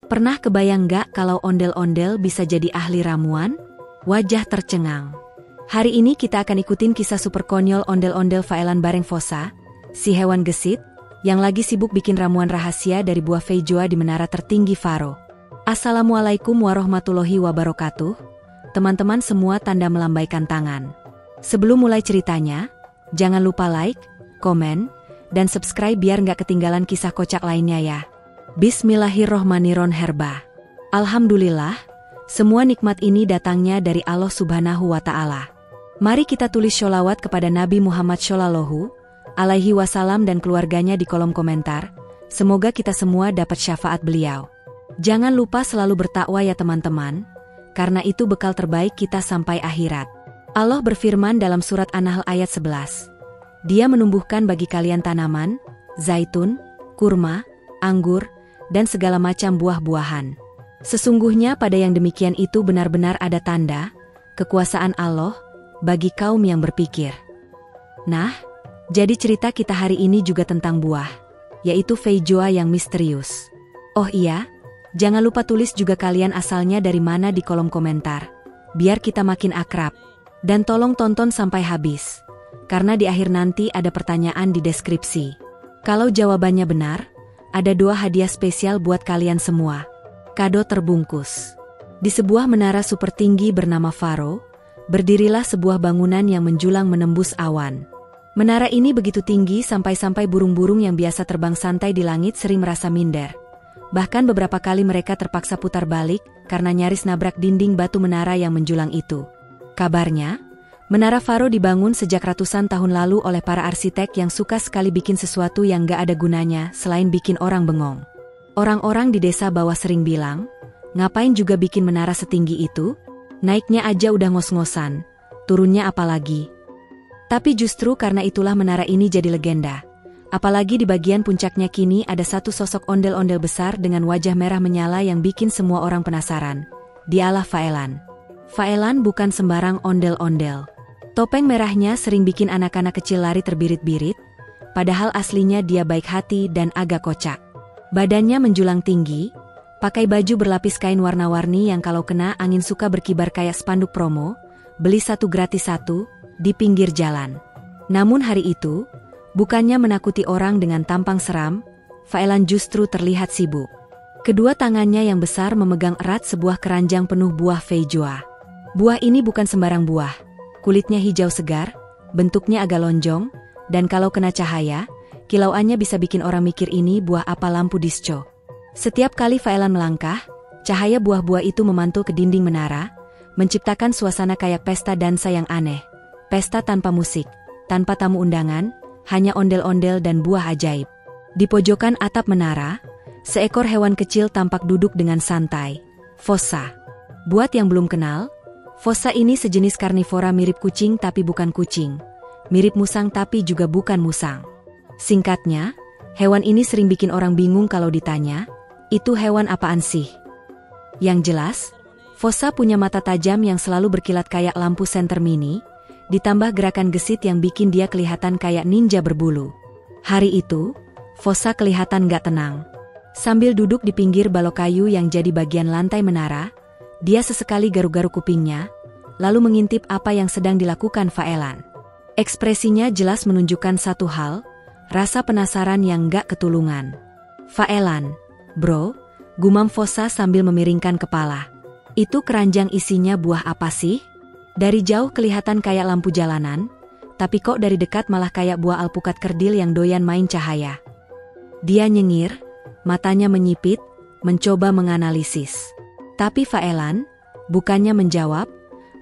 Pernah kebayang gak kalau ondel-ondel bisa jadi ahli ramuan? Wajah tercengang. Hari ini kita akan ikutin kisah super konyol ondel-ondel Faelan bareng Fossa, si hewan gesit, yang lagi sibuk bikin ramuan rahasia dari buah feijoa di menara tertinggi Faro. Assalamualaikum warahmatullahi wabarakatuh. Teman-teman semua tanda melambaikan tangan. Sebelum mulai ceritanya, jangan lupa like, komen, dan subscribe biar nggak ketinggalan kisah kocak lainnya ya. Bismillahirrohmanirrohim. Alhamdulillah, semua nikmat ini datangnya dari Allah Subhanahu wa Ta'ala. Mari kita tulis sholawat kepada Nabi Muhammad Shallallahu alaihi wasallam dan keluarganya di kolom komentar. Semoga kita semua dapat syafaat beliau. Jangan lupa selalu bertakwa ya teman-teman, karena itu bekal terbaik kita sampai akhirat. Allah berfirman dalam surat An-Nahl ayat 11. Dia menumbuhkan bagi kalian tanaman, zaitun, kurma, anggur, dan segala macam buah-buahan. Sesungguhnya pada yang demikian itu benar-benar ada tanda, kekuasaan Allah, bagi kaum yang berpikir. Nah, jadi cerita kita hari ini juga tentang buah, yaitu feijoa yang misterius. Oh iya, jangan lupa tulis juga kalian asalnya dari mana di kolom komentar, biar kita makin akrab. Dan tolong tonton sampai habis, karena di akhir nanti ada pertanyaan di deskripsi. Kalau jawabannya benar, ada 2 hadiah spesial buat kalian semua. Kado terbungkus. Di sebuah menara super tinggi bernama Faro, berdirilah sebuah bangunan yang menjulang menembus awan. Menara ini begitu tinggi sampai-sampai burung-burung yang biasa terbang santai di langit sering merasa minder. Bahkan beberapa kali mereka terpaksa putar balik karena nyaris nabrak dinding batu menara yang menjulang itu. Kabarnya, Menara Faro dibangun sejak ratusan tahun lalu oleh para arsitek yang suka sekali bikin sesuatu yang gak ada gunanya selain bikin orang bengong. Orang-orang di desa bawah sering bilang, ngapain juga bikin menara setinggi itu? Naiknya aja udah ngos-ngosan, turunnya apalagi. Tapi justru karena itulah menara ini jadi legenda. Apalagi di bagian puncaknya kini ada satu sosok ondel-ondel besar dengan wajah merah menyala yang bikin semua orang penasaran. Dialah Faelan. Faelan bukan sembarang ondel-ondel. Topeng merahnya sering bikin anak-anak kecil lari terbirit-birit, padahal aslinya dia baik hati dan agak kocak. Badannya menjulang tinggi, pakai baju berlapis kain warna-warni yang kalau kena angin suka berkibar kayak spanduk promo, beli 1 gratis 1, di pinggir jalan. Namun hari itu, bukannya menakuti orang dengan tampang seram, Faelan justru terlihat sibuk. Kedua tangannya yang besar memegang erat sebuah keranjang penuh buah feijoa. Buah ini bukan sembarang buah. Kulitnya hijau segar, bentuknya agak lonjong, dan kalau kena cahaya, kilauannya bisa bikin orang mikir ini buah apa lampu disco. Setiap kali Faelan melangkah, cahaya buah-buah itu memantul ke dinding menara, menciptakan suasana kayak pesta dansa yang aneh. Pesta tanpa musik, tanpa tamu undangan, hanya ondel-ondel dan buah ajaib. Di pojokan atap menara, seekor hewan kecil tampak duduk dengan santai. Fossa. Buat yang belum kenal, Fossa ini sejenis karnivora mirip kucing tapi bukan kucing, mirip musang tapi juga bukan musang. Singkatnya, hewan ini sering bikin orang bingung kalau ditanya, itu hewan apaan sih? Yang jelas, Fossa punya mata tajam yang selalu berkilat kayak lampu senter mini, ditambah gerakan gesit yang bikin dia kelihatan kayak ninja berbulu. Hari itu, Fossa kelihatan gak tenang. Sambil duduk di pinggir balok kayu yang jadi bagian lantai menara, dia sesekali garuk-garuk kupingnya, lalu mengintip apa yang sedang dilakukan Faelan. Ekspresinya jelas menunjukkan satu hal, rasa penasaran yang gak ketulungan. Faelan, bro, gumam Fossa sambil memiringkan kepala. Itu keranjang isinya buah apa sih? Dari jauh kelihatan kayak lampu jalanan, tapi kok dari dekat malah kayak buah alpukat kerdil yang doyan main cahaya. Dia nyengir, matanya menyipit, mencoba menganalisis. Tapi Faelan, bukannya menjawab,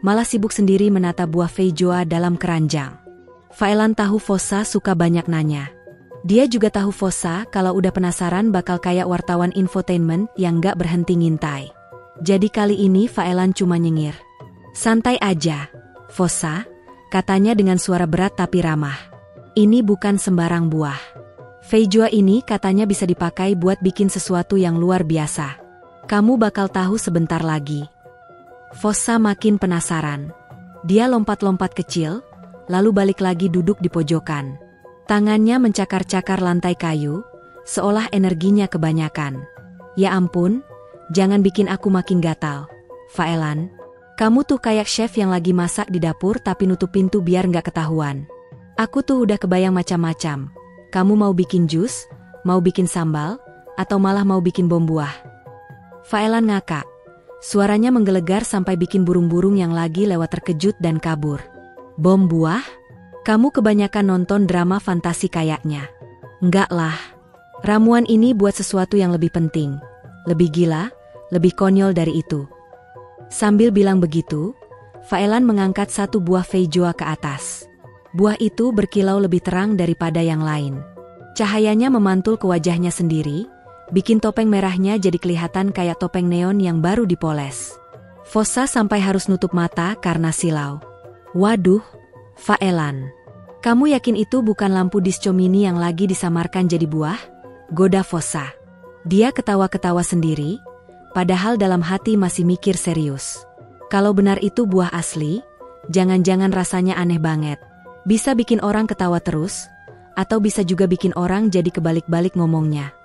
malah sibuk sendiri menata buah feijoa dalam keranjang. Faelan tahu Fossa suka banyak nanya. Dia juga tahu Fossa kalau udah penasaran bakal kayak wartawan infotainment yang gak berhenti ngintai. Jadi kali ini Faelan cuma nyengir. Santai aja, Fossa, katanya dengan suara berat tapi ramah. Ini bukan sembarang buah. Feijoa ini katanya bisa dipakai buat bikin sesuatu yang luar biasa. Kamu bakal tahu sebentar lagi. Fossa makin penasaran. Dia lompat-lompat kecil, lalu balik lagi duduk di pojokan. Tangannya mencakar-cakar lantai kayu, seolah energinya kebanyakan. Ya ampun, Jangan bikin aku makin gatal. Faelan, kamu tuh kayak chef yang lagi masak di dapur tapi nutup pintu biar nggak ketahuan. Aku tuh udah kebayang macam-macam. Kamu mau bikin jus, mau bikin sambal, atau malah mau bikin bom buah? Faelan ngakak. Suaranya menggelegar sampai bikin burung-burung yang lagi lewat terkejut dan kabur. Bom buah? Kamu kebanyakan nonton drama fantasi kayaknya. Enggak lah. Ramuan ini buat sesuatu yang lebih penting. Lebih gila, lebih konyol dari itu. Sambil bilang begitu, Faelan mengangkat satu buah feijoa ke atas. Buah itu berkilau lebih terang daripada yang lain. Cahayanya memantul ke wajahnya sendiri, bikin topeng merahnya jadi kelihatan kayak topeng neon yang baru dipoles. Fossa sampai harus nutup mata karena silau. Waduh, Faelan. Kamu yakin itu bukan lampu disco mini yang lagi disamarkan jadi buah? Goda Fossa. Dia ketawa-ketawa sendiri, padahal dalam hati masih mikir serius. Kalau benar itu buah asli, jangan-jangan rasanya aneh banget. Bisa bikin orang ketawa terus, atau bisa juga bikin orang jadi kebalik-balik ngomongnya.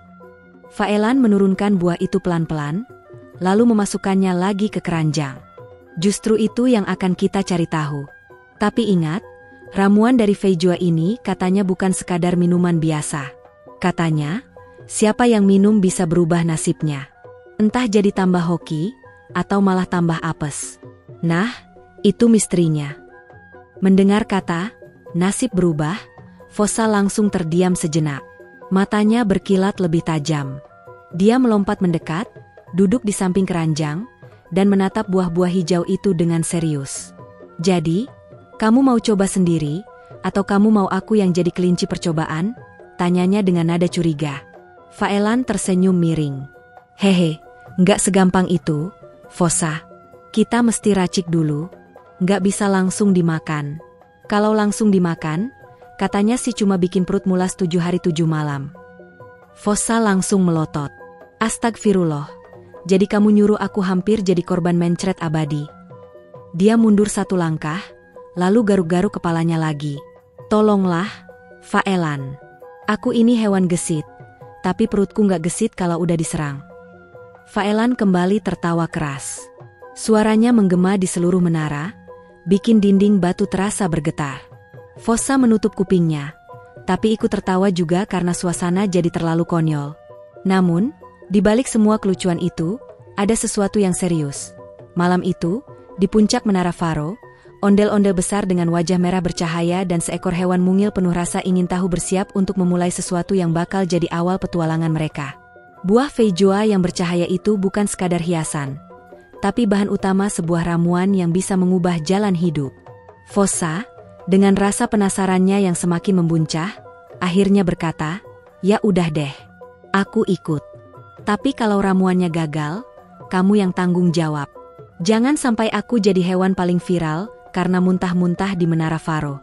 Faelan menurunkan buah itu pelan-pelan, lalu memasukkannya lagi ke keranjang. Justru itu yang akan kita cari tahu. Tapi ingat, ramuan dari feijoa ini katanya bukan sekadar minuman biasa. Katanya, siapa yang minum bisa berubah nasibnya. Entah jadi tambah hoki, atau malah tambah apes. Nah, itu misterinya. Mendengar kata nasib berubah, Fossa langsung terdiam sejenak. Matanya berkilat lebih tajam. Dia melompat mendekat, duduk di samping keranjang, dan menatap buah-buah hijau itu dengan serius. Jadi, kamu mau coba sendiri, atau kamu mau aku yang jadi kelinci percobaan? Tanyanya dengan nada curiga. Faelan tersenyum miring. Hehe, nggak segampang itu, Fossa. Kita mesti racik dulu. Nggak bisa langsung dimakan. Kalau langsung dimakan, katanya sih cuma bikin perut mulas 7 hari 7 malam. Fossa langsung melotot. Astagfirullah. Jadi kamu nyuruh aku hampir jadi korban mencret abadi. Dia mundur satu langkah, lalu garuk-garuk kepalanya lagi. Tolonglah, Faelan. Aku ini hewan gesit, tapi perutku nggak gesit kalau udah diserang. Faelan kembali tertawa keras. Suaranya menggema di seluruh menara, bikin dinding batu terasa bergetar. Fossa menutup kupingnya, tapi ikut tertawa juga karena suasana jadi terlalu konyol. Namun, di balik semua kelucuan itu, ada sesuatu yang serius. Malam itu, di puncak menara Faro, ondel-ondel besar dengan wajah merah bercahaya dan seekor hewan mungil penuh rasa ingin tahu bersiap untuk memulai sesuatu yang bakal jadi awal petualangan mereka. Buah feijoa yang bercahaya itu bukan sekadar hiasan, tapi bahan utama sebuah ramuan yang bisa mengubah jalan hidup. Fossa, dengan rasa penasarannya yang semakin membuncah, akhirnya berkata, "Ya udah deh, aku ikut. Tapi kalau ramuannya gagal, kamu yang tanggung jawab. Jangan sampai aku jadi hewan paling viral karena muntah-muntah di menara Faro."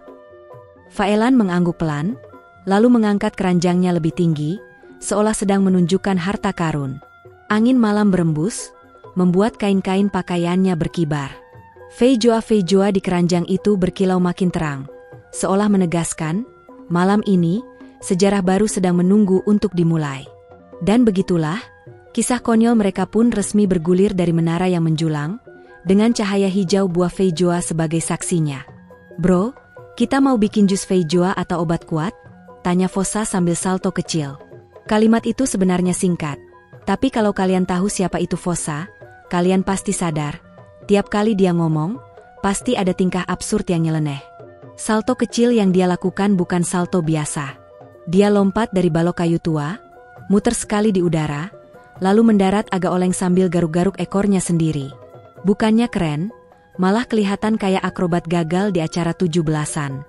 Faelan mengangguk pelan, lalu mengangkat keranjangnya lebih tinggi, seolah sedang menunjukkan harta karun. Angin malam berembus, membuat kain-kain pakaiannya berkibar. Feijoa-feijoa di keranjang itu berkilau makin terang, seolah menegaskan, malam ini, sejarah baru sedang menunggu untuk dimulai. Dan begitulah, kisah konyol mereka pun resmi bergulir dari menara yang menjulang, dengan cahaya hijau buah feijoa sebagai saksinya. "Bro, kita mau bikin jus feijoa atau obat kuat?" tanya Fossa sambil salto kecil. Kalimat itu sebenarnya singkat, tapi kalau kalian tahu siapa itu Fossa, kalian pasti sadar, tiap kali dia ngomong, pasti ada tingkah absurd yang nyeleneh. Salto kecil yang dia lakukan bukan salto biasa. Dia lompat dari balok kayu tua, muter sekali di udara, lalu mendarat agak oleng sambil garuk-garuk ekornya sendiri. Bukannya keren, malah kelihatan kayak akrobat gagal di acara 17-an.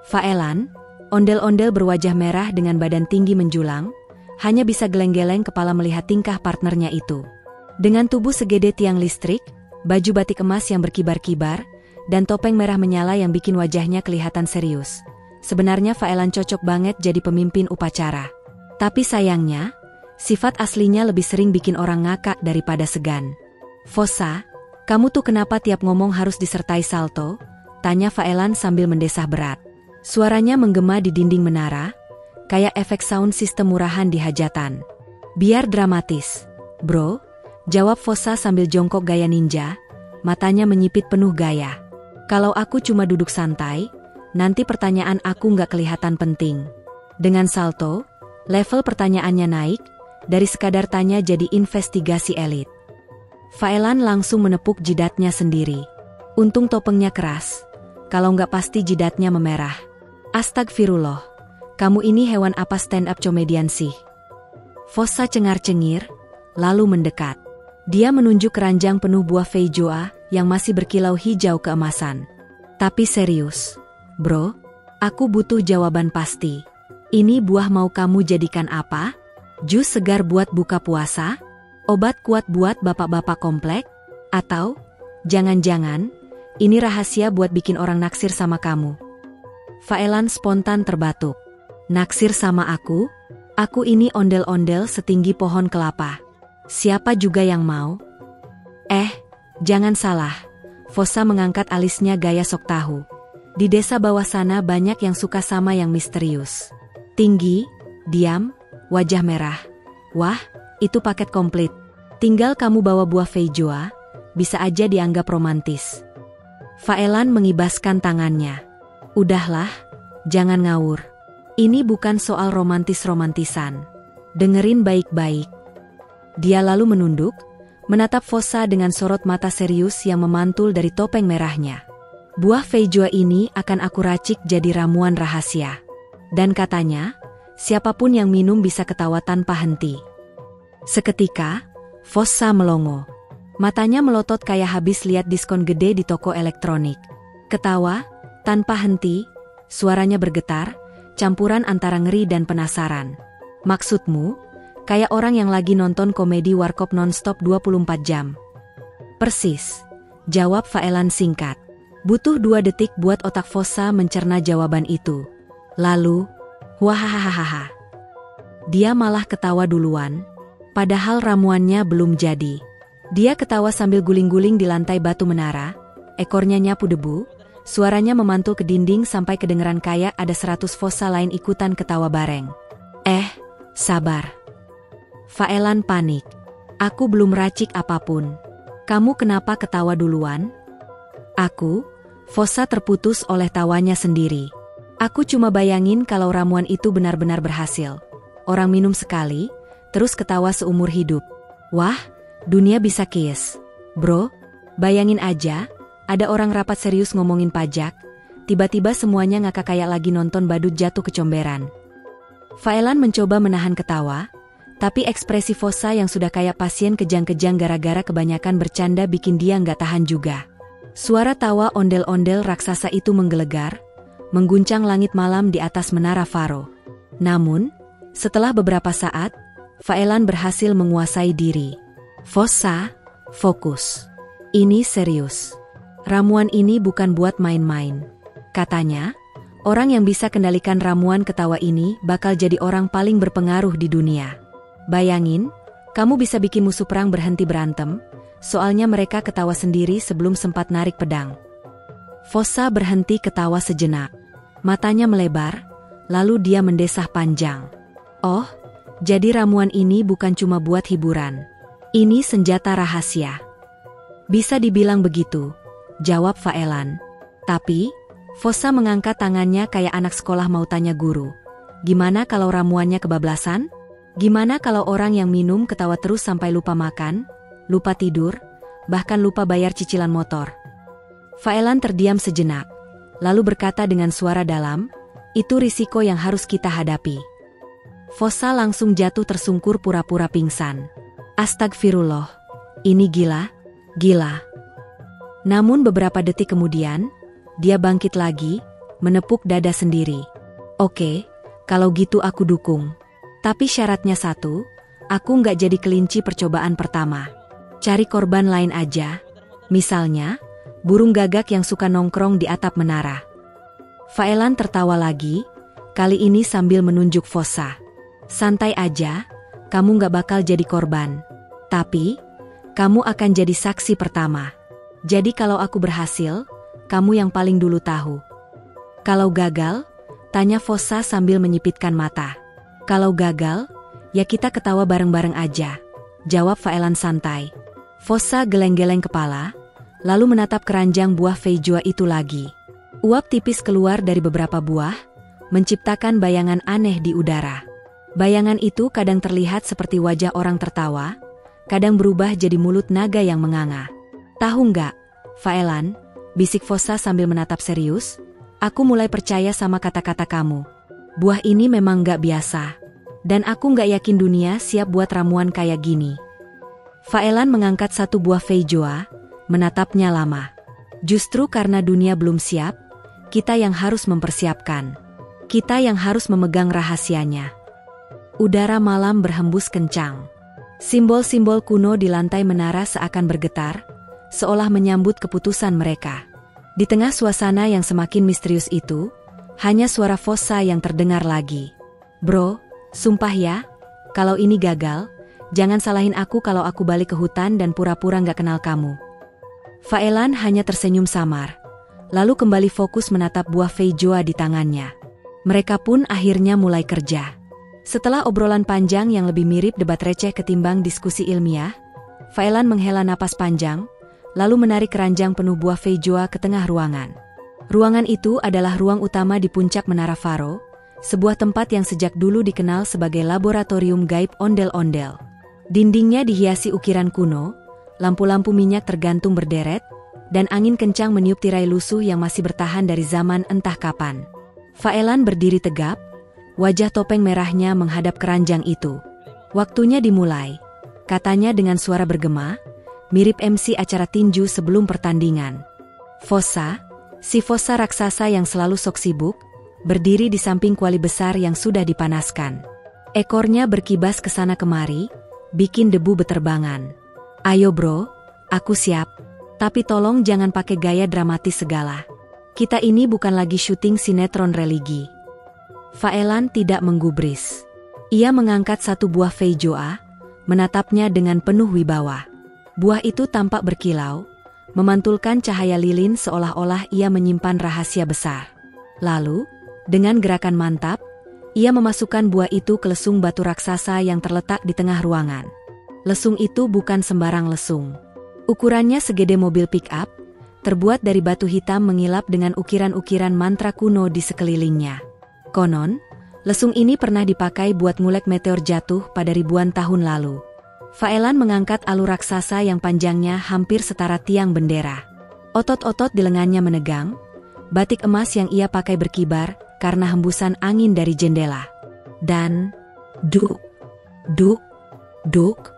Faelan, ondel-ondel berwajah merah dengan badan tinggi menjulang, hanya bisa geleng-geleng kepala melihat tingkah partnernya itu. Dengan tubuh segede tiang listrik, baju batik emas yang berkibar-kibar, dan topeng merah menyala yang bikin wajahnya kelihatan serius. Sebenarnya Faelan cocok banget jadi pemimpin upacara. Tapi sayangnya, sifat aslinya lebih sering bikin orang ngakak daripada segan. "Fossa, kamu tuh kenapa tiap ngomong harus disertai salto?" tanya Faelan sambil mendesah berat. Suaranya menggema di dinding menara, kayak efek sound sistem murahan di hajatan. "Biar dramatis, bro. Jawab Fossa sambil jongkok gaya ninja, matanya menyipit penuh gaya. Kalau aku cuma duduk santai, nanti pertanyaan aku nggak kelihatan penting. Dengan salto, level pertanyaannya naik, dari sekadar tanya jadi investigasi elit. Faelan langsung menepuk jidatnya sendiri. Untung topengnya keras, kalau nggak pasti jidatnya memerah. Astagfirullah, kamu ini hewan apa stand-up comedian sih? Fossa cengar-cengir, lalu mendekat. Dia menunjuk keranjang penuh buah feijoa yang masih berkilau hijau keemasan. Tapi serius, bro, aku butuh jawaban pasti. Ini buah mau kamu jadikan apa? Jus segar buat buka puasa? Obat kuat buat bapak-bapak komplek? Atau, jangan-jangan, ini rahasia buat bikin orang naksir sama kamu? Faelan spontan terbatuk. Naksir sama aku? Aku ini ondel-ondel setinggi pohon kelapa. Siapa juga yang mau? Jangan salah. Fossa mengangkat alisnya gaya sok tahu. Di desa bawah sana banyak yang suka sama yang misterius. Tinggi, diam, wajah merah. Wah, itu paket komplit. Tinggal kamu bawa buah feijoa, bisa aja dianggap romantis. Faelan mengibaskan tangannya. Udahlah, jangan ngawur. Ini bukan soal romantis-romantisan. Dengerin baik-baik. Dia lalu menunduk, menatap Fossa dengan sorot mata serius yang memantul dari topeng merahnya. Buah feijoa ini akan aku racik jadi ramuan rahasia. Dan katanya, siapapun yang minum bisa ketawa tanpa henti. Seketika, Fossa melongo. Matanya melotot kayak habis lihat diskon gede di toko elektronik. Ketawa, tanpa henti, suaranya bergetar, campuran antara ngeri dan penasaran. Maksudmu? Kayak orang yang lagi nonton komedi warkop nonstop 24 jam. Persis, jawab Faelan singkat. Butuh 2 detik buat otak Fossa mencerna jawaban itu. Lalu, wahahaha. Dia malah ketawa duluan, padahal ramuannya belum jadi. Dia ketawa sambil guling-guling di lantai batu menara, ekornya nyapu debu, suaranya memantul ke dinding sampai kedengeran kayak ada 100 Fossa lain ikutan ketawa bareng. Sabar. Faelan panik. Aku belum racik apapun. Kamu kenapa ketawa duluan? Aku? Fossa terputus oleh tawanya sendiri. Aku cuma bayangin kalau ramuan itu benar-benar berhasil. Orang minum sekali, terus ketawa seumur hidup. Wah, dunia bisa kies. Bro, bayangin aja, ada orang rapat serius ngomongin pajak, tiba-tiba semuanya ngakak kayak lagi nonton badut jatuh kecomberan. Faelan mencoba menahan ketawa, tapi ekspresi Fossa yang sudah kayak pasien kejang-kejang gara-gara kebanyakan bercanda bikin dia nggak tahan juga. Suara tawa ondel-ondel raksasa itu menggelegar, mengguncang langit malam di atas menara Faro. Namun, setelah beberapa saat, Faelan berhasil menguasai diri. Fossa, fokus. Ini serius. Ramuan ini bukan buat main-main. Katanya, orang yang bisa kendalikan ramuan ketawa ini bakal jadi orang paling berpengaruh di dunia. Bayangin, kamu bisa bikin musuh perang berhenti berantem, soalnya mereka ketawa sendiri sebelum sempat narik pedang. Fossa berhenti ketawa sejenak. Matanya melebar, lalu dia mendesah panjang. Oh, jadi ramuan ini bukan cuma buat hiburan. Ini senjata rahasia. Bisa dibilang begitu, jawab Faelan. Tapi, Fossa mengangkat tangannya kayak anak sekolah mau tanya guru. Gimana kalau ramuannya kebablasan? Gimana kalau orang yang minum ketawa terus sampai lupa makan, lupa tidur, bahkan lupa bayar cicilan motor? Faelan terdiam sejenak, lalu berkata dengan suara dalam, itu risiko yang harus kita hadapi. Fossa langsung jatuh tersungkur pura-pura pingsan. Astagfirullah, ini gila. Namun beberapa detik kemudian, dia bangkit lagi, menepuk dada sendiri. Oke, kalau gitu aku dukung. Tapi syaratnya satu, aku nggak jadi kelinci percobaan pertama. Cari korban lain aja. Misalnya, burung gagak yang suka nongkrong di atap menara. Faelan tertawa lagi, kali ini sambil menunjuk Fossa. Santai aja, kamu nggak bakal jadi korban. Tapi, kamu akan jadi saksi pertama. Jadi kalau aku berhasil, kamu yang paling dulu tahu. Kalau gagal, tanya Fossa sambil menyipitkan mata. Kalau gagal, ya kita ketawa bareng-bareng aja, jawab Faelan santai. Fossa geleng-geleng kepala, lalu menatap keranjang buah feijoa itu lagi. Uap tipis keluar dari beberapa buah, menciptakan bayangan aneh di udara. Bayangan itu kadang terlihat seperti wajah orang tertawa, kadang berubah jadi mulut naga yang menganga. Tahu nggak, Faelan, bisik Fossa sambil menatap serius, aku mulai percaya sama kata-kata kamu. Buah ini memang nggak biasa. Dan aku nggak yakin dunia siap buat ramuan kayak gini. Faelan mengangkat satu buah feijoa, menatapnya lama. Justru karena dunia belum siap, kita yang harus mempersiapkan. Kita yang harus memegang rahasianya. Udara malam berhembus kencang. Simbol-simbol kuno di lantai menara seakan bergetar, seolah menyambut keputusan mereka. Di tengah suasana yang semakin misterius itu, hanya suara Fossa yang terdengar lagi. Bro, sumpah ya, kalau ini gagal, jangan salahin aku kalau aku balik ke hutan dan pura-pura nggak kenal kamu. Faelan hanya tersenyum samar, lalu kembali fokus menatap buah feijoa di tangannya. Mereka pun akhirnya mulai kerja. Setelah obrolan panjang yang lebih mirip debat receh ketimbang diskusi ilmiah, Faelan menghela napas panjang, lalu menarik keranjang penuh buah feijoa ke tengah ruangan. Ruangan itu adalah ruang utama di puncak Menara Faro, sebuah tempat yang sejak dulu dikenal sebagai laboratorium gaib ondel-ondel. Dindingnya dihiasi ukiran kuno, lampu-lampu minyak tergantung berderet, dan angin kencang meniup tirai lusuh yang masih bertahan dari zaman entah kapan. Faelan berdiri tegap, wajah topeng merahnya menghadap keranjang itu. Waktunya dimulai, katanya dengan suara bergema, mirip MC acara tinju sebelum pertandingan. Fossa, si Fossa raksasa yang selalu sok sibuk, berdiri di samping kuali besar yang sudah dipanaskan. Ekornya berkibas ke sana kemari, bikin debu beterbangan. Ayo bro, aku siap. Tapi tolong jangan pakai gaya dramatis segala. Kita ini bukan lagi syuting sinetron religi. Faelan tidak menggubris. Ia mengangkat satu buah feijoa, menatapnya dengan penuh wibawa. Buah itu tampak berkilau, memantulkan cahaya lilin seolah-olah ia menyimpan rahasia besar. Lalu, dengan gerakan mantap, ia memasukkan buah itu ke lesung batu raksasa yang terletak di tengah ruangan. Lesung itu bukan sembarang lesung. Ukurannya segede mobil pick-up, terbuat dari batu hitam mengilap dengan ukiran-ukiran mantra kuno di sekelilingnya. Konon, lesung ini pernah dipakai buat ngulek meteor jatuh pada ribuan tahun lalu. Faelan mengangkat alu raksasa yang panjangnya hampir setara tiang bendera. Otot-otot di lengannya menegang, batik emas yang ia pakai berkibar karena hembusan angin dari jendela. Dan, duk, duk, duk.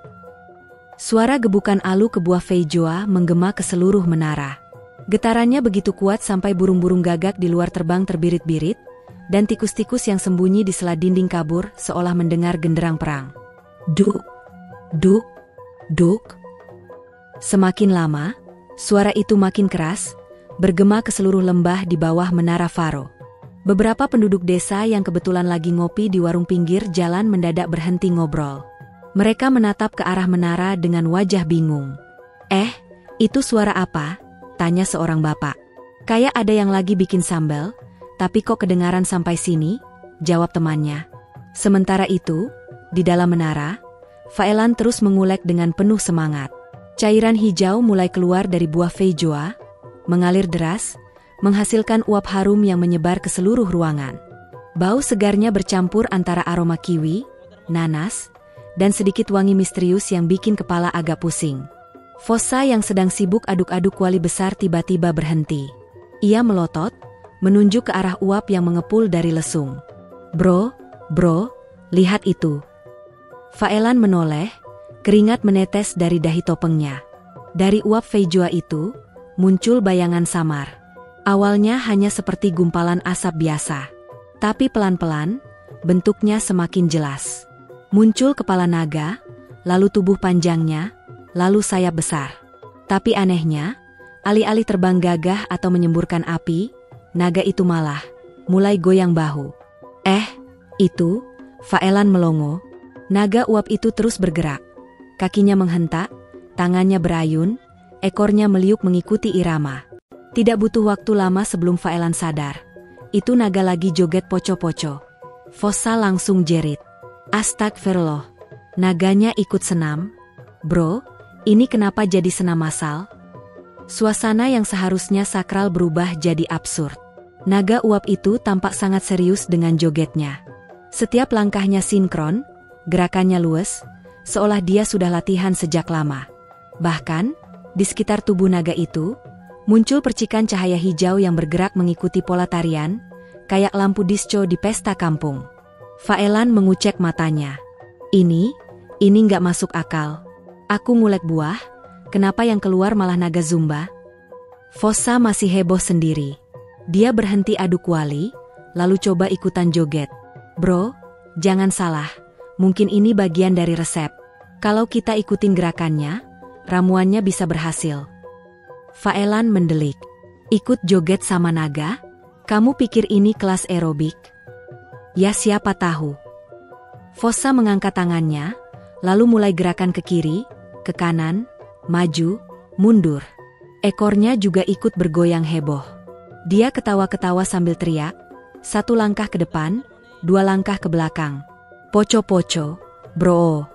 Suara gebukan alu ke buah feijoa menggema ke seluruh menara. Getarannya begitu kuat sampai burung-burung gagak di luar terbang terbirit-birit, dan tikus-tikus yang sembunyi di sela dinding kabur seolah mendengar genderang perang. Duk, duk, duk. Semakin lama, suara itu makin keras, bergema ke seluruh lembah di bawah Menara Faro. Beberapa penduduk desa yang kebetulan lagi ngopi di warung pinggir jalan mendadak berhenti ngobrol. Mereka menatap ke arah menara dengan wajah bingung. Itu suara apa? Tanya seorang bapak. Kayak ada yang lagi bikin sambal, tapi kok kedengaran sampai sini? Jawab temannya. Sementara itu, di dalam menara, Faelan terus mengulek dengan penuh semangat. Cairan hijau mulai keluar dari buah feijoa, mengalir deras, menghasilkan uap harum yang menyebar ke seluruh ruangan. Bau segarnya bercampur antara aroma kiwi, nanas, dan sedikit wangi misterius yang bikin kepala agak pusing. Fossa yang sedang sibuk aduk-aduk kuali besar tiba-tiba berhenti. Ia melotot, menunjuk ke arah uap yang mengepul dari lesung. Bro, lihat itu. Faelan menoleh, keringat menetes dari dahi topengnya. Dari uap feijoa itu, muncul bayangan samar. Awalnya hanya seperti gumpalan asap biasa. Tapi pelan-pelan, bentuknya semakin jelas. Muncul kepala naga, lalu tubuh panjangnya, lalu sayap besar. Tapi anehnya, alih-alih terbang gagah atau menyemburkan api, naga itu malah mulai goyang bahu. Itu, Faelan melongo. Naga uap itu terus bergerak. Kakinya menghentak, tangannya berayun, ekornya meliuk mengikuti irama. Tidak butuh waktu lama sebelum Faelan sadar. Itu naga lagi joget poco-poco. Fossa langsung jerit. Astagfirullah. Naganya ikut senam. Bro, Ini kenapa jadi senam massal? Suasana yang seharusnya sakral berubah jadi absurd. Naga uap itu tampak sangat serius dengan jogetnya. Setiap langkahnya sinkron, gerakannya luwes, seolah dia sudah latihan sejak lama. Bahkan, di sekitar tubuh naga itu, muncul percikan cahaya hijau yang bergerak mengikuti pola tarian, kayak lampu disco di pesta kampung. Faelan mengucek matanya. Ini nggak masuk akal. Aku ngulek buah, kenapa yang keluar malah naga zumba? Fossa masih heboh sendiri. Dia berhenti adu kuali, lalu coba ikutan joget. Bro, jangan salah, mungkin ini bagian dari resep. Kalau kita ikutin gerakannya, ramuannya bisa berhasil. Faelan mendelik. Ikut joget sama naga? Kamu pikir ini kelas aerobik? Ya siapa tahu. Fossa mengangkat tangannya, lalu mulai gerakan ke kiri, ke kanan, maju, mundur. Ekornya juga ikut bergoyang heboh. Dia ketawa-ketawa sambil teriak, 1 langkah ke depan, 2 langkah ke belakang. Poco-poco, bro.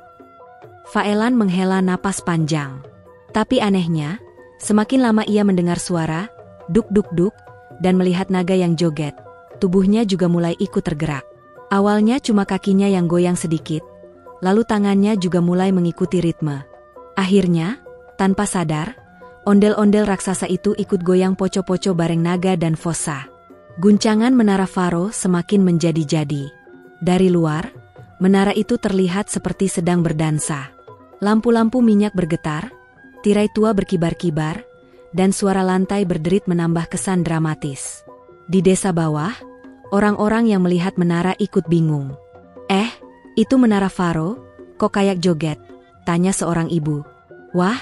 Faelan menghela napas panjang. Tapi anehnya, semakin lama ia mendengar suara, duk-duk-duk, dan melihat naga yang joget, tubuhnya juga mulai ikut tergerak. Awalnya cuma kakinya yang goyang sedikit, lalu tangannya juga mulai mengikuti ritme. Akhirnya, tanpa sadar, ondel-ondel raksasa itu ikut goyang poco-poco bareng naga dan Fossa. Guncangan menara Faro semakin menjadi-jadi. Dari luar, menara itu terlihat seperti sedang berdansa. Lampu-lampu minyak bergetar, tirai tua berkibar-kibar, dan suara lantai berderit menambah kesan dramatis. Di desa bawah, orang-orang yang melihat menara ikut bingung. Itu menara Faro, kok kayak joget? Tanya seorang ibu. Wah,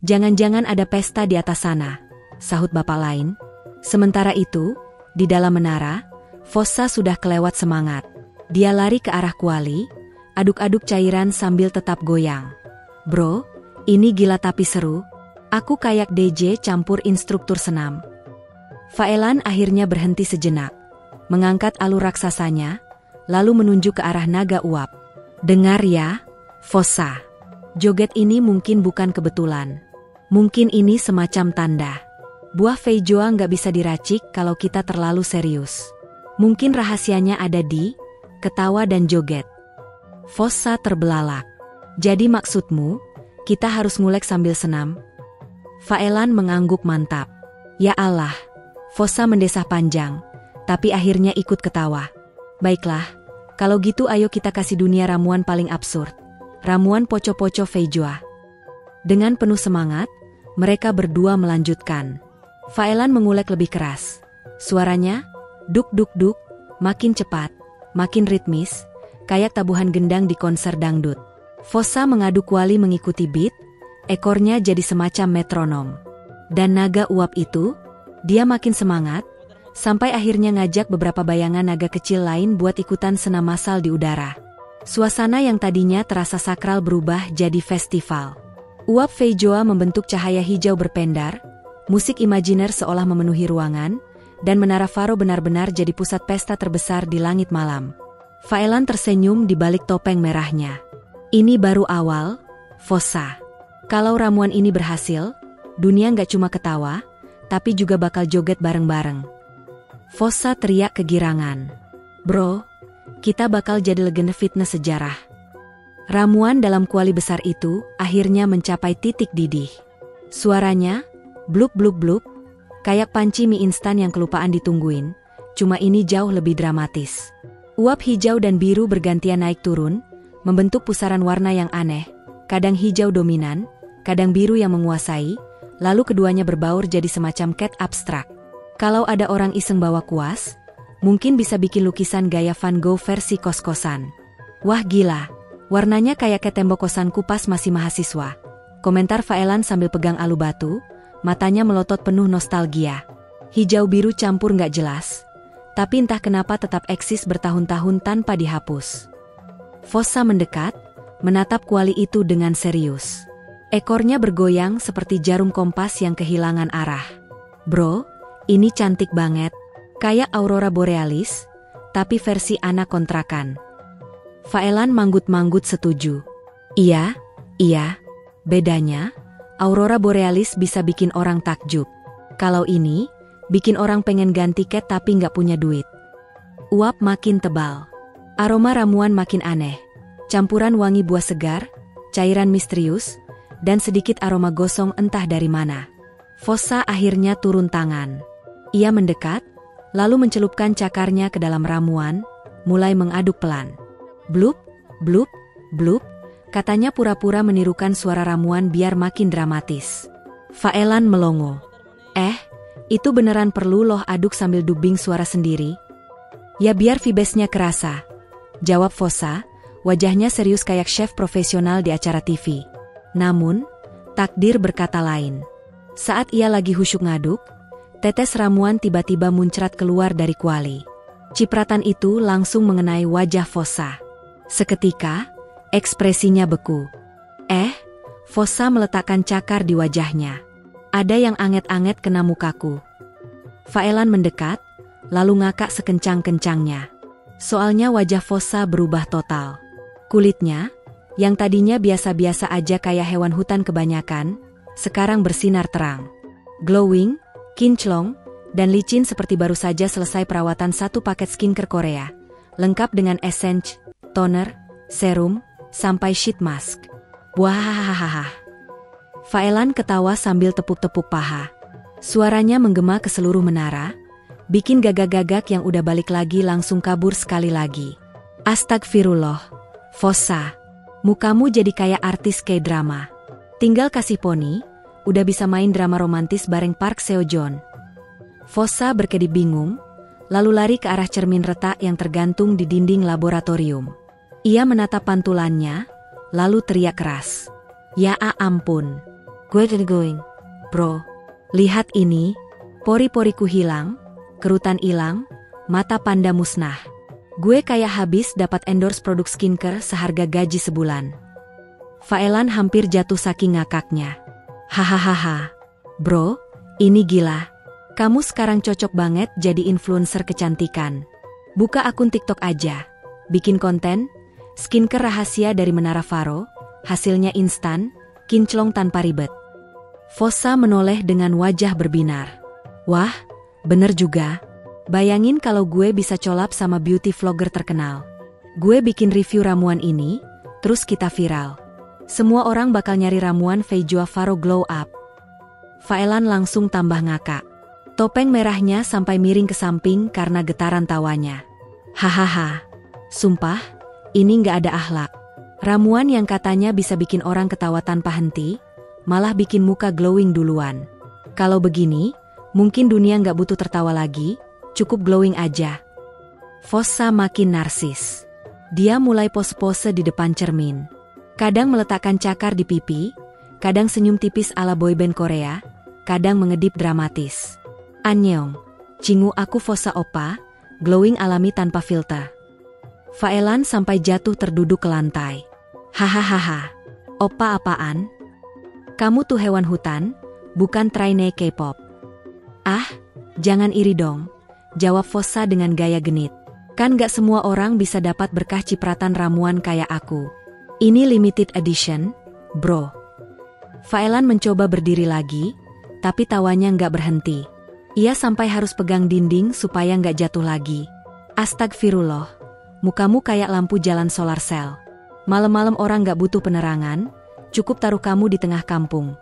jangan-jangan ada pesta di atas sana, sahut bapak lain. Sementara itu, di dalam menara, Fossa sudah kelewat semangat. Dia lari ke arah kuali, aduk-aduk cairan sambil tetap goyang. Bro, ini gila tapi seru. Aku kayak DJ campur instruktur senam. Faelan akhirnya berhenti sejenak, mengangkat alur raksasanya, lalu menunjuk ke arah naga uap. Dengar ya, Fossa. Joget ini mungkin bukan kebetulan. Mungkin ini semacam tanda. Buah feijoa nggak bisa diracik kalau kita terlalu serius. Mungkin rahasianya ada di ketawa dan joget. Fossa terbelalak. Jadi maksudmu, kita harus ngulek sambil senam? Faelan mengangguk mantap. Ya Allah, Fossa mendesah panjang, tapi akhirnya ikut ketawa. Baiklah, kalau gitu ayo kita kasih dunia ramuan paling absurd. Ramuan poco-poco feijoa. Dengan penuh semangat, mereka berdua melanjutkan. Faelan mengulek lebih keras. Suaranya, duk-duk-duk, makin cepat, makin ritmis, kayak tabuhan gendang di konser dangdut. Fossa mengadu kuali mengikuti beat, ekornya jadi semacam metronom. Dan naga uap itu, dia makin semangat, sampai akhirnya ngajak beberapa bayangan naga kecil lain buat ikutan senam massal di udara. Suasana yang tadinya terasa sakral berubah jadi festival. Uap feijoa membentuk cahaya hijau berpendar, musik imajiner seolah memenuhi ruangan, dan menara Faro benar-benar jadi pusat pesta terbesar di langit malam. Faelan tersenyum di balik topeng merahnya. Ini baru awal, Fossa. Kalau ramuan ini berhasil, dunia nggak cuma ketawa, tapi juga bakal joget bareng-bareng. Fossa teriak kegirangan. Bro, kita bakal jadi legenda fitness sejarah. Ramuan dalam kuali besar itu akhirnya mencapai titik didih. Suaranya, bluk-bluk-bluk, kayak panci mie instan yang kelupaan ditungguin, cuma ini jauh lebih dramatis. Uap hijau dan biru bergantian naik turun, membentuk pusaran warna yang aneh, kadang hijau dominan, kadang biru yang menguasai, lalu keduanya berbaur jadi semacam cat abstrak. Kalau ada orang iseng bawa kuas, mungkin bisa bikin lukisan gaya Van Gogh versi kos-kosan. Wah gila, warnanya kayak ke tembok kosanku pas masih mahasiswa. Komentar Faelan sambil pegang alu batu, matanya melotot penuh nostalgia. Hijau biru campur nggak jelas, tapi entah kenapa tetap eksis bertahun-tahun tanpa dihapus. Fossa mendekat, menatap kuali itu dengan serius. Ekornya bergoyang seperti jarum kompas yang kehilangan arah. Bro, ini cantik banget, kayak aurora borealis, tapi versi anak kontrakan. Faelan manggut-manggut setuju. Iya, bedanya, Aurora borealis bisa bikin orang takjub. Kalau ini, bikin orang pengen ganti cat tapi nggak punya duit. Uap makin tebal. Aroma ramuan makin aneh. Campuran wangi buah segar, cairan misterius, dan sedikit aroma gosong entah dari mana. Fossa akhirnya turun tangan. Ia mendekat, lalu mencelupkan cakarnya ke dalam ramuan, mulai mengaduk pelan. Blup, blup, blup, katanya pura-pura menirukan suara ramuan biar makin dramatis. Faelan melongo. Itu beneran perlu loh aduk sambil dubbing suara sendiri? Ya biar vibesnya kerasa, jawab Fossa, wajahnya serius kayak chef profesional di acara TV. Namun, takdir berkata lain. Saat ia lagi husyuk ngaduk, tetes ramuan tiba-tiba muncrat keluar dari kuali. Cipratan itu langsung mengenai wajah Fossa. Seketika, ekspresinya beku. Fossa meletakkan cakar di wajahnya. Ada yang anget-anget kena mukaku. Faelan mendekat, lalu ngakak sekencang-kencangnya. Soalnya wajah Fossa berubah total. Kulitnya, yang tadinya biasa-biasa aja kayak hewan hutan kebanyakan, sekarang bersinar terang. Glowing, kinclong, dan licin seperti baru saja selesai perawatan satu paket skincare Korea. Lengkap dengan essence, toner, serum, sampai sheet mask. Wah. Faelan ketawa sambil tepuk-tepuk paha. Suaranya menggema ke seluruh menara, bikin gagak-gagak yang udah balik lagi langsung kabur sekali lagi. Astagfirullah, Fossa, mukamu jadi kayak artis K-drama. Tinggal kasih poni, udah bisa main drama romantis bareng Park Seo-joon. Fossa berkedip bingung, lalu lari ke arah cermin retak yang tergantung di dinding laboratorium. Ia menatap pantulannya, lalu teriak keras. Ya ampun, gue going, bro. Lihat ini, pori-poriku hilang, kerutan hilang, mata panda musnah. Gue kayak habis dapat endorse produk skincare seharga gaji sebulan. Faelan hampir jatuh saking ngakaknya. Hahaha, bro, ini gila. Kamu sekarang cocok banget jadi influencer kecantikan. Buka akun TikTok aja, bikin konten, skincare rahasia dari Menara Faro, hasilnya instan, kinclong tanpa ribet. Fossa menoleh dengan wajah berbinar. Wah, bener juga. Bayangin kalau gue bisa collab sama beauty vlogger terkenal. Gue bikin review ramuan ini, terus kita viral. Semua orang bakal nyari ramuan Feijoa Faro Glow Up. Faelan langsung tambah ngakak. Topeng merahnya sampai miring ke samping karena getaran tawanya. Hahaha, sumpah, ini nggak ada akhlak. Ramuan yang katanya bisa bikin orang ketawa tanpa henti, malah bikin muka glowing duluan. Kalau begini, mungkin dunia nggak butuh tertawa lagi, cukup glowing aja. Fossa makin narsis. Dia mulai pose-pose di depan cermin. Kadang meletakkan cakar di pipi, kadang senyum tipis ala boyband Korea, kadang mengedip dramatis. Annyeong, cingu aku Fossa Oppa, glowing alami tanpa filter. Faelan sampai jatuh terduduk ke lantai. Hahaha, Oppa apaan? Kamu tuh hewan hutan, bukan trainee K-pop. Ah, jangan iri dong, jawab Fossa dengan gaya genit. Kan gak semua orang bisa dapat berkah cipratan ramuan kayak aku. Ini limited edition, bro. Faelan mencoba berdiri lagi, tapi tawanya gak berhenti. Ia sampai harus pegang dinding supaya nggak jatuh lagi. Astagfirullah, mukamu kayak lampu jalan solar cell. Malam-malam orang nggak butuh penerangan, cukup taruh kamu di tengah kampung.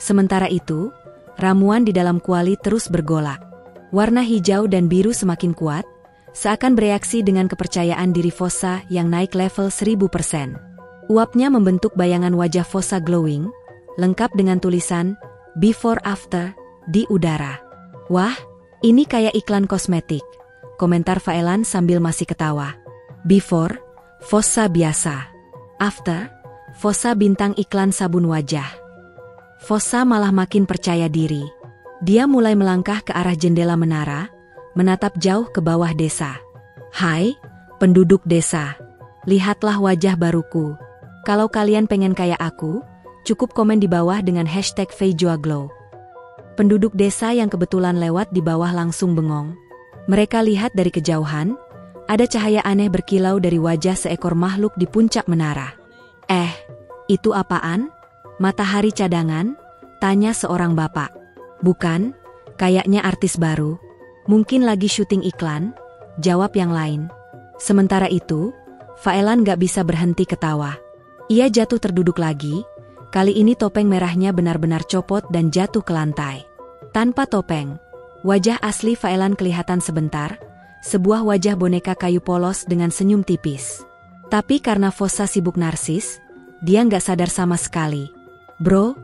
Sementara itu, ramuan di dalam kuali terus bergolak. Warna hijau dan biru semakin kuat, seakan bereaksi dengan kepercayaan diri Fossa yang naik level 1000%. Uapnya membentuk bayangan wajah Fossa glowing, lengkap dengan tulisan, Before After, di udara. Wah, ini kayak iklan kosmetik, komentar Faelan sambil masih ketawa. Before, Fossa biasa. After, Fossa bintang iklan sabun wajah. Fossa malah makin percaya diri. Dia mulai melangkah ke arah jendela menara, menatap jauh ke bawah desa. Hai, penduduk desa. Lihatlah wajah baruku. Kalau kalian pengen kayak aku, cukup komen di bawah dengan hashtag #FeijoaGlow. Penduduk desa yang kebetulan lewat di bawah langsung bengong. Mereka lihat dari kejauhan, ada cahaya aneh berkilau dari wajah seekor makhluk di puncak menara. Itu apaan? Matahari cadangan? Tanya seorang bapak. Bukan, kayaknya artis baru. Mungkin lagi syuting iklan, jawab yang lain. Sementara itu, Faelan gak bisa berhenti ketawa. Ia jatuh terduduk lagi, kali ini topeng merahnya benar-benar copot dan jatuh ke lantai. Tanpa topeng, wajah asli Faelan kelihatan sebentar, sebuah wajah boneka kayu polos dengan senyum tipis. Tapi karena Fossa sibuk narsis, dia gak sadar sama sekali. Bro,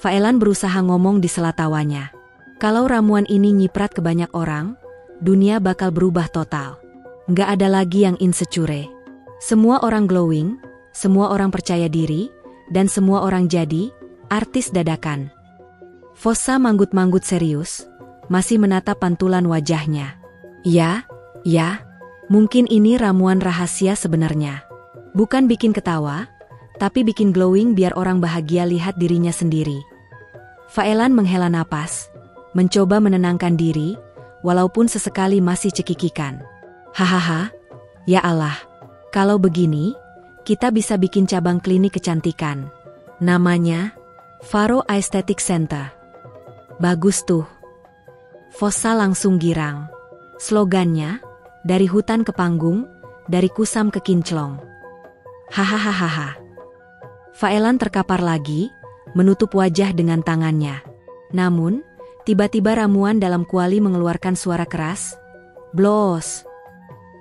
Faelan berusaha ngomong di sela tawanya. Kalau ramuan ini nyiprat ke banyak orang, dunia bakal berubah total. Nggak ada lagi yang insecure. Semua orang glowing, semua orang percaya diri, dan semua orang jadi artis dadakan. Fossa manggut-manggut serius, masih menatap pantulan wajahnya. Ya, mungkin ini ramuan rahasia sebenarnya. Bukan bikin ketawa, tapi bikin glowing biar orang bahagia lihat dirinya sendiri. Faelan menghela napas, mencoba menenangkan diri, walaupun sesekali masih cekikikan. Hahaha, ya Allah, kalau begini, kita bisa bikin cabang klinik kecantikan. Namanya Faro Aesthetic Center. Bagus tuh. Fossa langsung girang. Slogannya, dari hutan ke panggung, dari kusam ke kinclong. Hahaha. Faelan terkapar lagi, menutup wajah dengan tangannya. Namun, tiba-tiba ramuan dalam kuali mengeluarkan suara keras. Blos.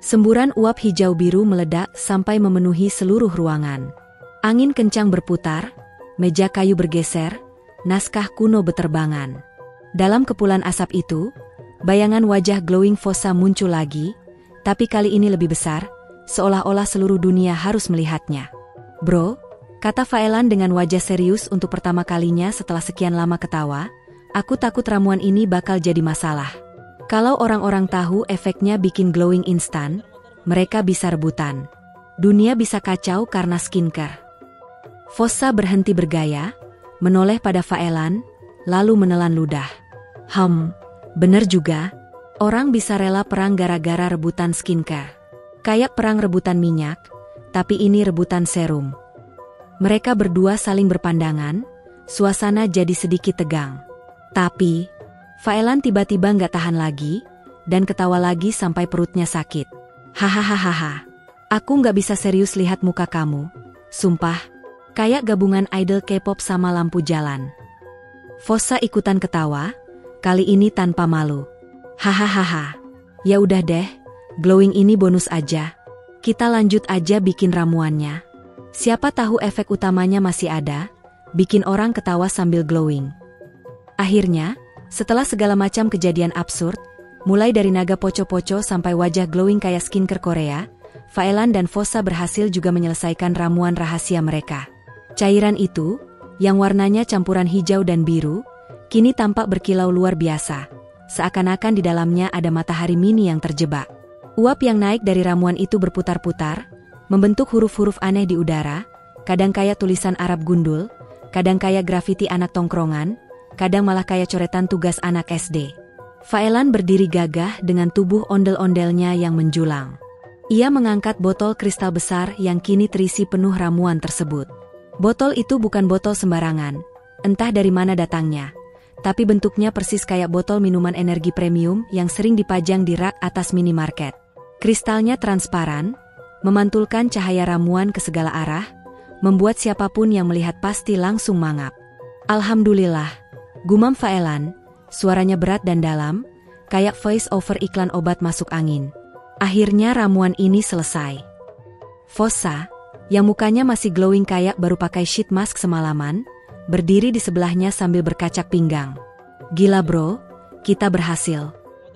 Semburan uap hijau biru meledak sampai memenuhi seluruh ruangan. Angin kencang berputar, meja kayu bergeser, naskah kuno beterbangan. Dalam kepulan asap itu, bayangan wajah glowing Fossa muncul lagi, tapi kali ini lebih besar, seolah-olah seluruh dunia harus melihatnya. Bro, kata Faelan dengan wajah serius untuk pertama kalinya setelah sekian lama ketawa, aku takut ramuan ini bakal jadi masalah. Kalau orang-orang tahu efeknya bikin glowing instan, mereka bisa rebutan. Dunia bisa kacau karena skincare. Fossa berhenti bergaya, menoleh pada Faelan, lalu menelan ludah. Bener juga, orang bisa rela perang gara-gara rebutan skincare. Kayak perang rebutan minyak, tapi ini rebutan serum. Mereka berdua saling berpandangan, suasana jadi sedikit tegang. Tapi Faelan tiba-tiba nggak tahan lagi, dan ketawa lagi sampai perutnya sakit. Hahaha, aku nggak bisa serius lihat muka kamu. Sumpah, kayak gabungan idol K-pop sama lampu jalan. Fossa ikutan ketawa, kali ini tanpa malu. Hahaha, ya udah deh, glowing ini bonus aja. Kita lanjut aja bikin ramuannya. Siapa tahu efek utamanya masih ada, bikin orang ketawa sambil glowing. Akhirnya, setelah segala macam kejadian absurd, mulai dari naga poco-poco sampai wajah glowing kayak skincare Korea, Faelan dan Fossa berhasil juga menyelesaikan ramuan rahasia mereka. Cairan itu, yang warnanya campuran hijau dan biru, kini tampak berkilau luar biasa, seakan-akan di dalamnya ada matahari mini yang terjebak. Uap yang naik dari ramuan itu berputar-putar, membentuk huruf-huruf aneh di udara, kadang kayak tulisan Arab gundul, kadang kayak grafiti anak tongkrongan, kadang malah kayak coretan tugas anak SD. Faelan berdiri gagah dengan tubuh ondel-ondelnya yang menjulang. Ia mengangkat botol kristal besar yang kini terisi penuh ramuan tersebut. Botol itu bukan botol sembarangan, entah dari mana datangnya, tapi bentuknya persis kayak botol minuman energi premium yang sering dipajang di rak atas minimarket. Kristalnya transparan, memantulkan cahaya ramuan ke segala arah, membuat siapapun yang melihat pasti langsung mangap. Alhamdulillah, gumam Faelan, suaranya berat dan dalam, kayak voice over iklan obat masuk angin. Akhirnya ramuan ini selesai. Fossa, yang mukanya masih glowing kayak baru pakai sheet mask semalaman, berdiri di sebelahnya sambil berkacak pinggang. Gila bro, kita berhasil.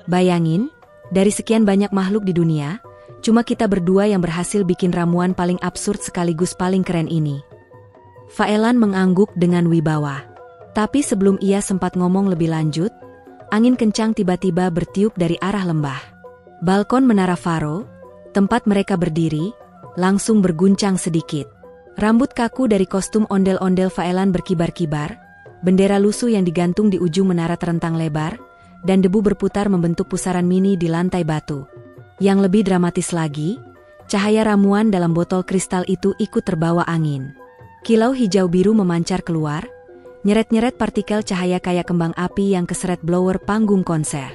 Bayangin, dari sekian banyak makhluk di dunia, cuma kita berdua yang berhasil bikin ramuan paling absurd sekaligus paling keren ini. Faelan mengangguk dengan wibawa. Tapi sebelum ia sempat ngomong lebih lanjut, angin kencang tiba-tiba bertiup dari arah lembah. Balkon Menara Faro, tempat mereka berdiri, langsung berguncang sedikit. Rambut kaku dari kostum ondel-ondel Faelan berkibar-kibar, bendera lusuh yang digantung di ujung menara terentang lebar, dan debu berputar membentuk pusaran mini di lantai batu. Yang lebih dramatis lagi, cahaya ramuan dalam botol kristal itu ikut terbawa angin. Kilau hijau biru memancar keluar, nyeret-nyeret partikel cahaya kayak kembang api yang keseret blower panggung konser.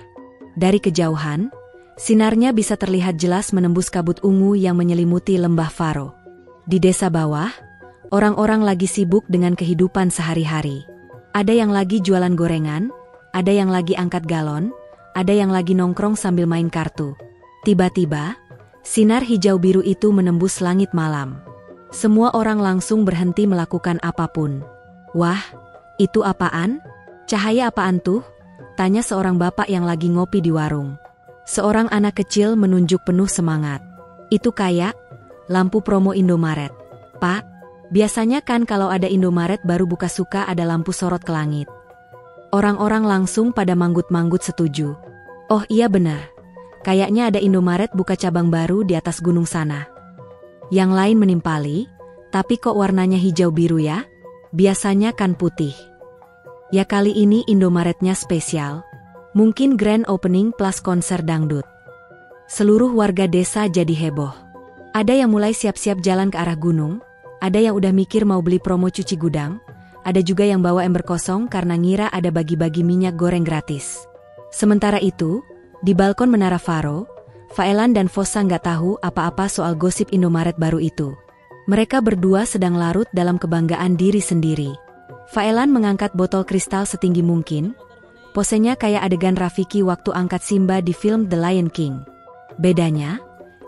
Dari kejauhan, sinarnya bisa terlihat jelas menembus kabut ungu yang menyelimuti lembah Faro. Di desa bawah, orang-orang lagi sibuk dengan kehidupan sehari-hari. Ada yang lagi jualan gorengan, ada yang lagi angkat galon, ada yang lagi nongkrong sambil main kartu. Tiba-tiba, sinar hijau biru itu menembus langit malam. Semua orang langsung berhenti melakukan apapun. "Wah, itu apaan? Cahaya apaan tuh?" tanya seorang bapak yang lagi ngopi di warung. Seorang anak kecil menunjuk penuh semangat. "Itu kayak lampu promo Indomaret, Pak. Biasanya kan kalau ada Indomaret baru buka suka ada lampu sorot ke langit." Orang-orang langsung pada manggut-manggut setuju. "Oh iya benar. Kayaknya ada Indomaret buka cabang baru di atas gunung sana." Yang lain menimpali, "Tapi kok warnanya hijau biru ya? Biasanya kan putih." Ya kali ini Indomaretnya spesial. Mungkin grand opening plus konser dangdut. Seluruh warga desa jadi heboh. Ada yang mulai siap-siap jalan ke arah gunung, ada yang udah mikir mau beli promo cuci gudang, ada juga yang bawa ember kosong karena ngira ada bagi-bagi minyak goreng gratis. Sementara itu, di balkon Menara Faro, Faelan dan Fossa nggak tahu apa-apa soal gosip Indomaret baru itu. Mereka berdua sedang larut dalam kebanggaan diri sendiri. Faelan mengangkat botol kristal setinggi mungkin, posenya kayak adegan Rafiki waktu angkat Simba di film The Lion King. Bedanya,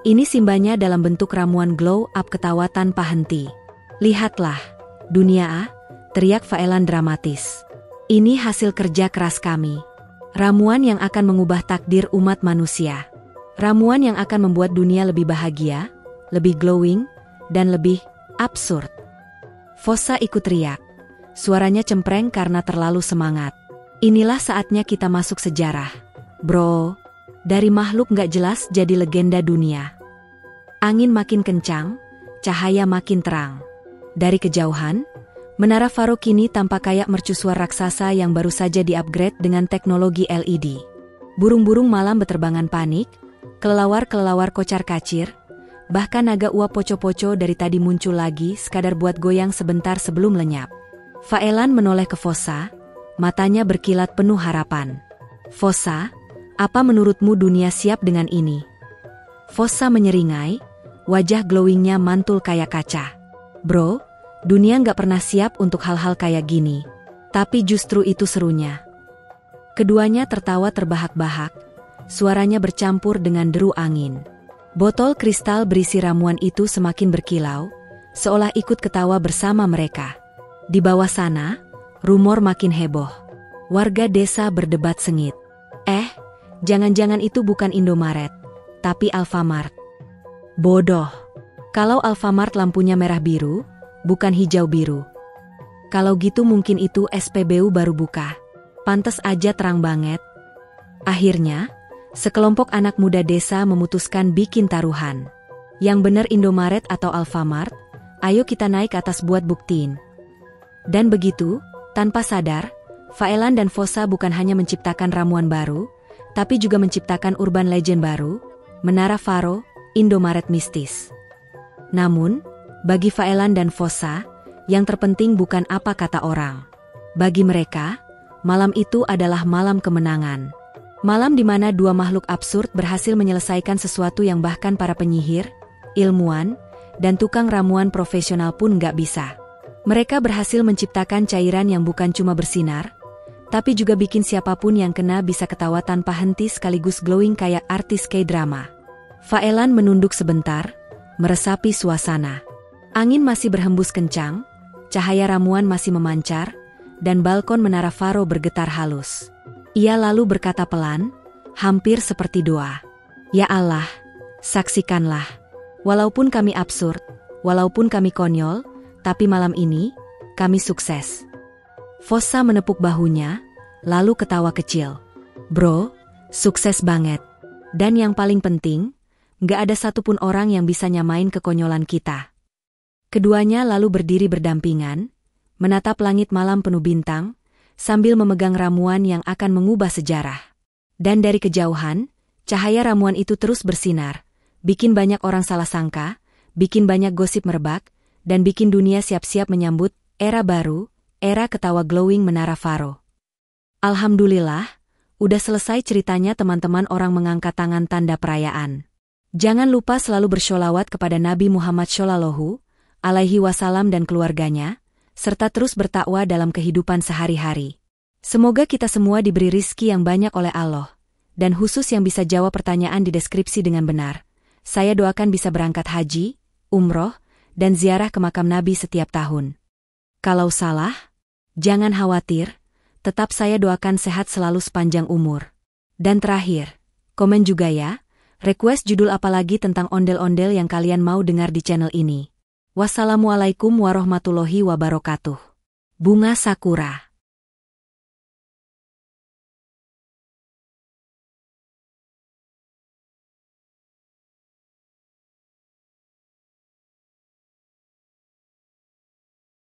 ini Simbanya dalam bentuk ramuan glow up ketawa tanpa henti. "Lihatlah, dunia A," teriak Faelan dramatis. "Ini hasil kerja keras kami. Ramuan yang akan mengubah takdir umat manusia. Ramuan yang akan membuat dunia lebih bahagia, lebih glowing, dan lebih absurd." Fossa ikut teriak. Suaranya cempreng karena terlalu semangat. "Inilah saatnya kita masuk sejarah, bro. Dari makhluk nggak jelas jadi legenda dunia." Angin makin kencang, cahaya makin terang. Dari kejauhan, Menara Faro kini tampak kayak mercusuar raksasa yang baru saja di-upgrade dengan teknologi LED. Burung-burung malam beterbangan panik, kelelawar-kelelawar kocar-kacir, bahkan naga uap poco-poco dari tadi muncul lagi sekadar buat goyang sebentar sebelum lenyap. Faelan menoleh ke Fossa, matanya berkilat penuh harapan. "Fossa, apa menurutmu dunia siap dengan ini?" Fossa menyeringai, wajah glowingnya mantul kayak kaca. "Bro, dunia nggak pernah siap untuk hal-hal kayak gini. Tapi justru itu serunya." Keduanya tertawa terbahak-bahak, suaranya bercampur dengan deru angin. Botol kristal berisi ramuan itu semakin berkilau, seolah ikut ketawa bersama mereka. Di bawah sana, rumor makin heboh. Warga desa berdebat sengit. Jangan-jangan itu bukan Indomaret, tapi Alfamart." "Bodoh. Kalau Alfamart lampunya merah biru, bukan hijau biru. Kalau gitu mungkin itu SPBU baru buka. Pantes aja terang banget." Akhirnya, sekelompok anak muda desa memutuskan bikin taruhan. Yang bener Indomaret atau Alfamart? Ayo kita naik atas buat buktiin. Dan begitu, tanpa sadar, Faelan dan Fossa bukan hanya menciptakan ramuan baru, tapi juga menciptakan urban legend baru, Menara Faro, Indomaret mistis. Namun, bagi Faelan dan Fossa, yang terpenting bukan apa kata orang. Bagi mereka, malam itu adalah malam kemenangan. Malam di mana dua makhluk absurd berhasil menyelesaikan sesuatu yang bahkan para penyihir, ilmuwan, dan tukang ramuan profesional pun nggak bisa. Mereka berhasil menciptakan cairan yang bukan cuma bersinar, tapi juga bikin siapapun yang kena bisa ketawa tanpa henti sekaligus glowing kayak artis K-drama. Faelan menunduk sebentar, meresapi suasana. Angin masih berhembus kencang, cahaya ramuan masih memancar, dan balkon Menara Faro bergetar halus. Ia lalu berkata pelan, hampir seperti doa. "Ya Allah, saksikanlah. Walaupun kami absurd, walaupun kami konyol, tapi malam ini, kami sukses." Fossa menepuk bahunya, lalu ketawa kecil. "Bro, sukses banget. Dan yang paling penting, gak ada satupun orang yang bisa nyamain kekonyolan kita." Keduanya lalu berdiri berdampingan, menatap langit malam penuh bintang, sambil memegang ramuan yang akan mengubah sejarah. Dan dari kejauhan, cahaya ramuan itu terus bersinar, bikin banyak orang salah sangka, bikin banyak gosip merebak, dan bikin dunia siap-siap menyambut era baru, era ketawa glowing Menara Faro. Alhamdulillah, udah selesai ceritanya teman-teman. Orang mengangkat tangan tanda perayaan. Jangan lupa selalu bersholawat kepada Nabi Muhammad Shallallahu alaihi wasallam dan keluarganya, serta terus bertakwa dalam kehidupan sehari-hari. Semoga kita semua diberi rizki yang banyak oleh Allah, dan khusus yang bisa jawab pertanyaan di deskripsi dengan benar. Saya doakan bisa berangkat haji, umroh, dan ziarah ke makam Nabi setiap tahun. Kalau salah, jangan khawatir, tetap saya doakan sehat selalu sepanjang umur. Dan terakhir, komen juga ya, request judul apa lagi tentang ondel-ondel yang kalian mau dengar di channel ini. Wassalamualaikum warahmatullahi wabarakatuh. Bunga Sakura.